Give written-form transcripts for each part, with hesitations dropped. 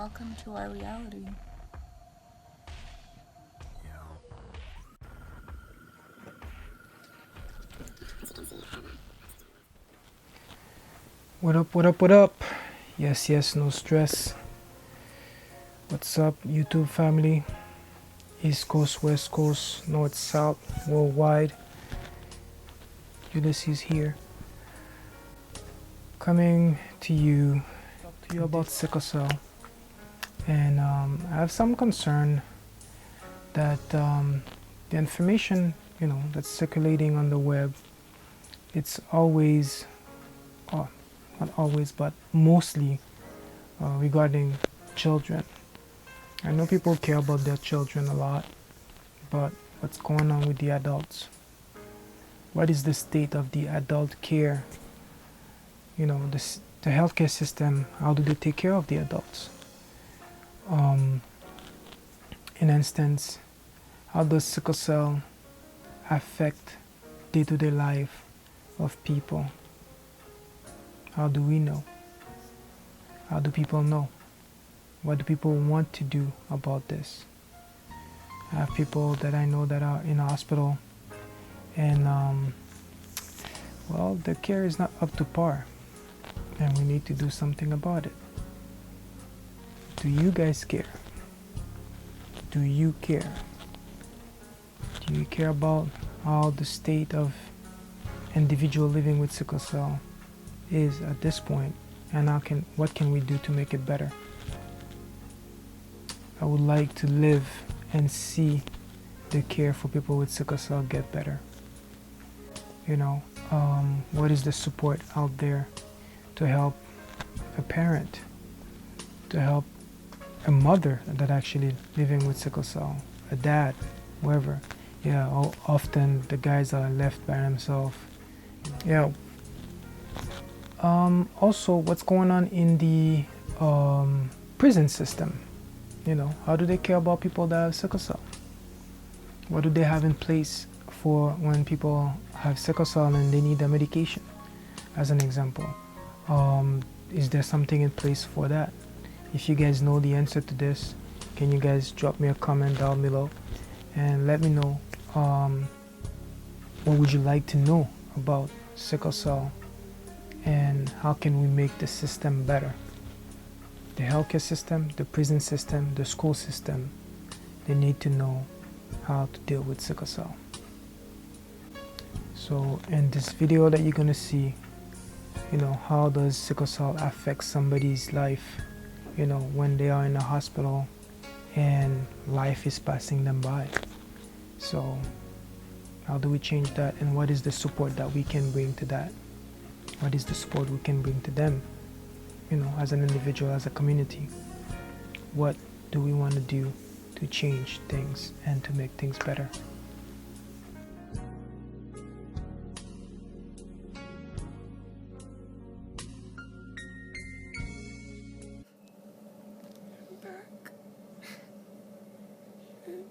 Welcome to our reality. What up, what up, what up? Yes, yes, no stress. What's up, YouTube family? East Coast, West Coast, North, South, worldwide. Ulysses here. Coming to you about sickle cell. And I have some concern that the information, that's circulating on the web, it's always, not always, but mostly regarding children. I know people care about their children a lot, but what's going on with the adults? What is the state of the adult care? The healthcare system, how do they take care of the adults? In instance, how does sickle cell affect day-to-day life of people? How do we know? How do people know? What do people want to do about this? I have people that I know that are in hospital and well, the care is not up to par and we need to do something about it. Do you guys care? Do you care? Do you care about how the state of individual living with sickle cell is at this point, and what can we do to make it better? I would like to live and see the care for people with sickle cell get better. What is the support out there to help a parent, to help a mother that actually living with sickle cell, a dad, whoever. Yeah, often the guys are left by themselves. Yeah. Also, what's going on in the prison system? How do they care about people that have sickle cell? What do they have in place for when people have sickle cell and they need the medication, as an example? Is there something in place for that? If you guys know the answer to this, can you guys drop me a comment down below and let me know what would you like to know about sickle cell and how can we make the system better? The healthcare system, the prison system, the school system, they need to know how to deal with sickle cell. So in this video that you're gonna see, how does sickle cell affect somebody's life, when they are in a hospital and life is passing them by. So how do we change that, and what is the support that we can bring to that? What is the support we can bring to them, as an individual, as a community? What do we want to do to change things and to make things better? Back. And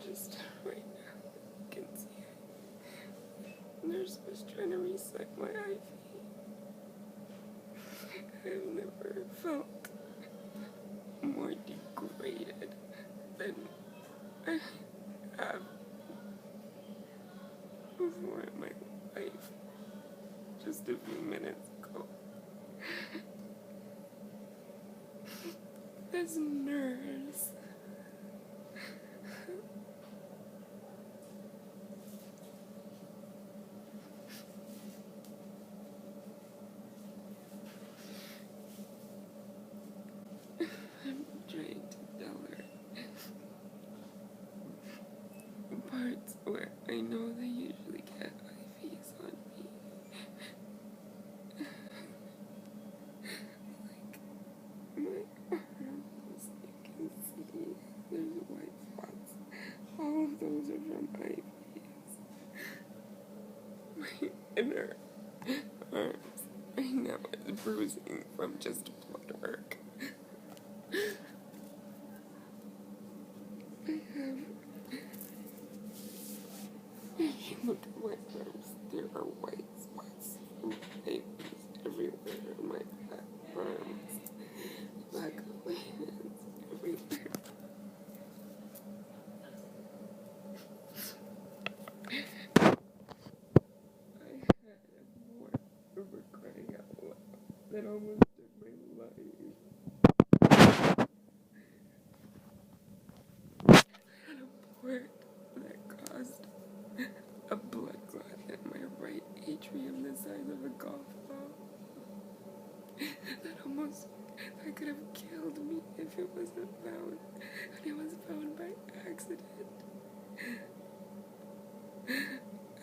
just right now, you can see the nurse was trying to reset my IV. I've never felt more degraded than I have before in my life. Just a few minutes ago. This nurse. I'm trying to tell her parts where I know they usually get IVs on me. Like my arms, you can see there's white spots. All of those are from IVs. My inner arms right now is bruising from just blood work. If you look at my arms, there are white spots from IVs everywhere on my back. almost took my life. I had a port that caused a blood clot in my right atrium the size of a golf ball. That could have killed me if it wasn't found. And it was found by accident.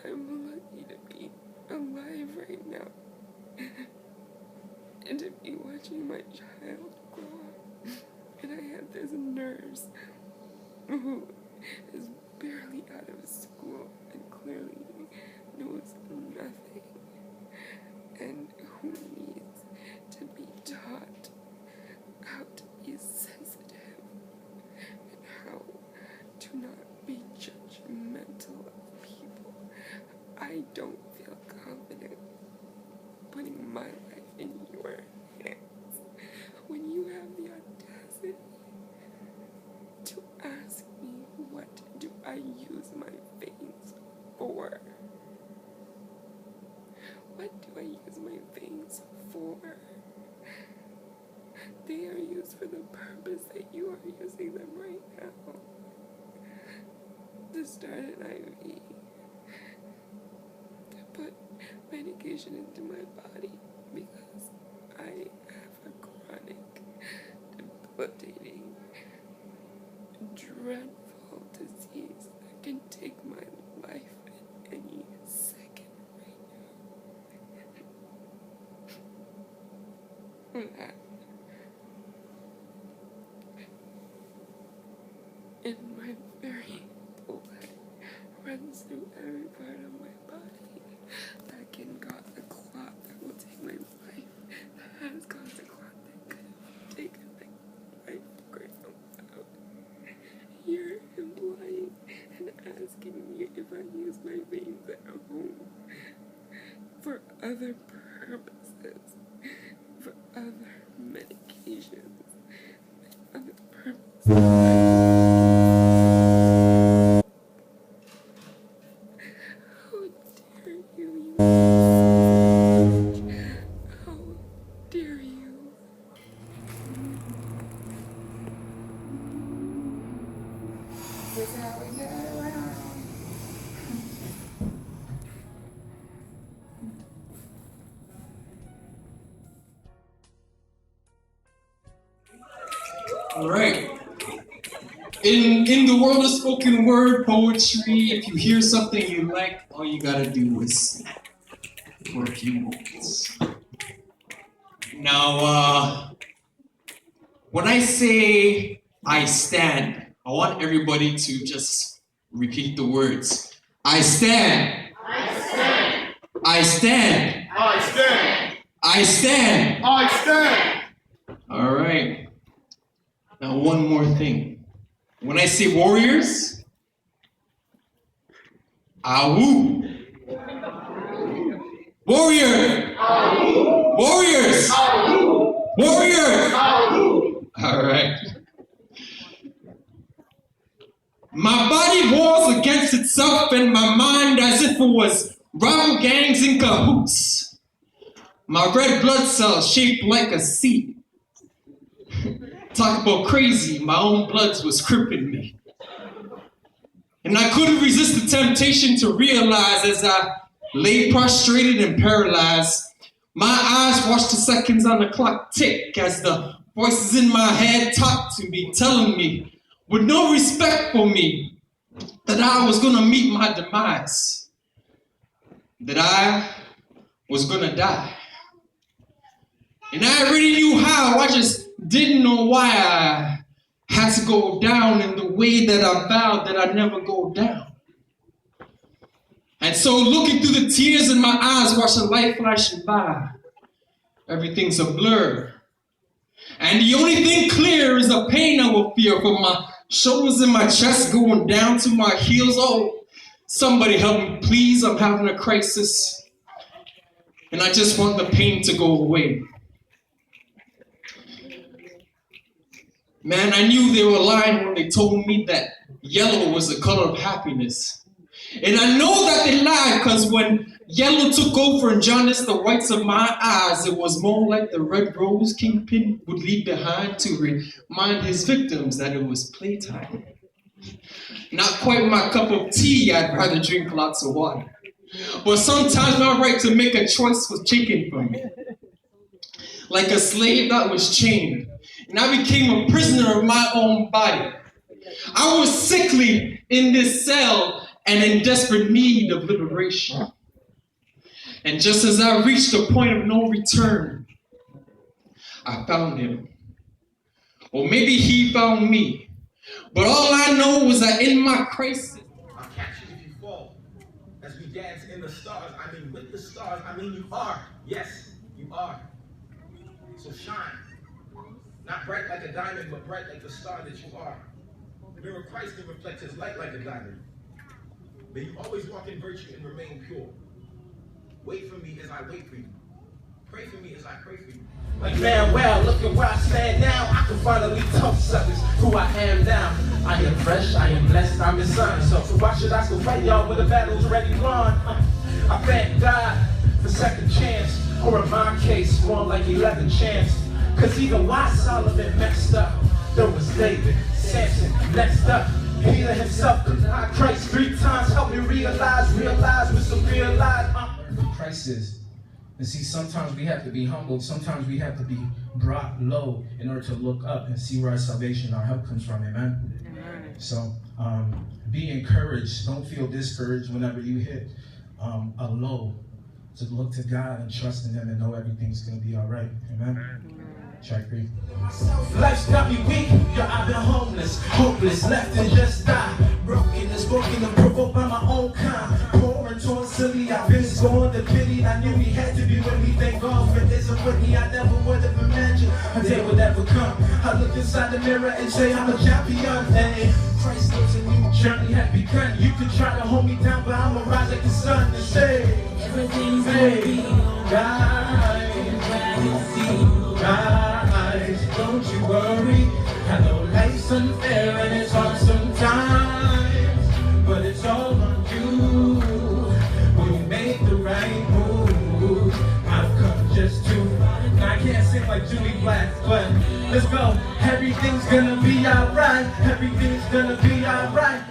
I'm lucky to be alive right now. And to be watching my child grow up. And I had this nurse who is barely out of school and clearly knows nothing. And who needs to be taught how to be sensitive and how to not be judgmental of people. I don't feel confident putting my life in your hands when you have the audacity to ask me what do I use my veins for? What do I use my veins for? They are used for the purpose that you are using them right now. To start an IV. To put medication into my body because I have a chronic, debilitating, dreadful disease that can take my life at any second right now. That in my very blood runs through every part of my body that can cause a clot that will take my life, that has caused a clot that could have taken my life right now. You're implying and asking me if I use my veins at home for other purposes, for other medications, other purposes. All right. In the world of spoken word poetry, if you hear something you like, all you gotta do is snap for a few moments. Now, when I say I stand, I want everybody to just repeat the words. I stand. I stand. I stand. I stand. I stand. I stand. All right. Now, one more thing. When I say warriors, awoo. Warrior. Awoo. Warriors. Awoo. Warrior. Awoo. All right. My body wars against itself and my mind as if it was rival gangs in cahoots. My red blood cells shaped like a C. Talk about crazy, my own bloods was crippling me. And I couldn't resist the temptation to realize as I lay prostrated and paralyzed, my eyes watched the seconds on the clock tick as the voices in my head talked to me, telling me, with no respect for me, that I was gonna meet my demise, that I was gonna die. And I already knew how, I just didn't know why I had to go down in the way that I vowed that I'd never go down. And so looking through the tears in my eyes, watching life flashing by, everything's a blur. And the only thing clear is the pain I will feel from my shoulders and my chest going down to my heels. Oh, somebody help me, please. I'm having a crisis. And I just want the pain to go away. Man, I knew they were lying when they told me that yellow was the color of happiness. And I know that they lied because when Yellow took over and jaundiced the whites of my eyes. It was more like the red rose kingpin would leave behind to remind his victims that it was playtime. Not quite my cup of tea, I'd rather drink lots of water. But sometimes my right to make a choice was taken from me. Like a slave that was chained, and I became a prisoner of my own body. I was sickly in this cell and in desperate need of liberation. And just as I reached a point of no return, I found him. Or maybe he found me. But all I know was that in my crisis, I'll catch you if you fall. As we dance in the stars, I mean with the stars, I mean you are. Yes, you are. So shine. Not bright like a diamond, but bright like the star that you are. Mirror Christ and reflect his light like a diamond. May you always walk in virtue and remain pure. Wait for me as I wait for you. Pray for me as I pray for you. Like man, well, look at where I stand now. I can finally tell suckers who I am now. I am fresh, I am blessed, I'm his son. So why should I still fight y'all when the battle's already won? I thank God for second chance, or in my case, more like 11 chance. Cause even why Solomon messed up, there was David, Samson, next up. Peter himself denied Christ 3 times. Help me realize with some realize. Crisis. And see, sometimes we have to be humbled. Sometimes we have to be brought low in order to look up and see where our salvation, our help comes from. Amen? Amen. So be encouraged. Don't feel discouraged whenever you hit a low. To look to God and trust in him and know everything's going to be all right. Amen? Track 3. Life's got me weak, yeah, I've been homeless, hopeless, left and just die. Broken and provoked by my own kind. Poor and torn, silly, I've been scorned and pitied. I knew he had to be with me, thank God for his ability. I never would have imagined a day would ever come. I look inside the mirror and say I'm a champion. And Christ knows a new journey had begun. You can try to hold me down, but I'ma rise like the sun and say everything's gonna be alright. Guys, don't you worry. I know life's unfair and it's hard sometimes, but it's all on you. We make the right move. I've come just to. Now I can't sing like Julie Black, but let's go. Everything's gonna be alright. Everything's gonna be alright.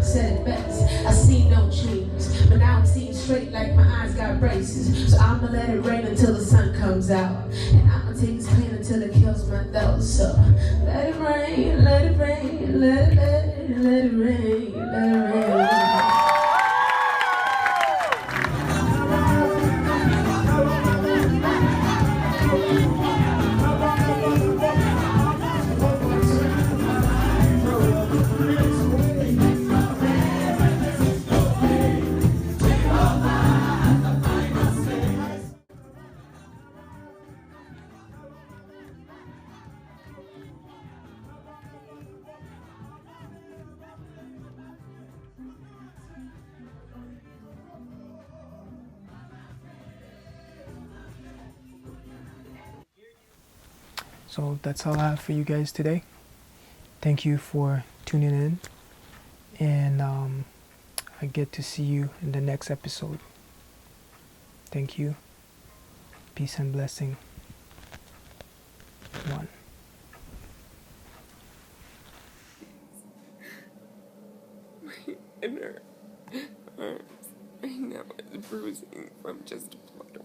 Said it best. I see no dreams, but now I'm seeing straight like my eyes got braces. So I'ma let it rain until the sun comes out, and I'ma take this pain until it kills my thoughts. So let it rain, let it rain, let it rain, let it rain. So that's all I have for you guys today. Thank you for tuning in, and I get to see you in the next episode. Thank you. Peace and blessing. 1. My inner arms right now is bruising from just blood.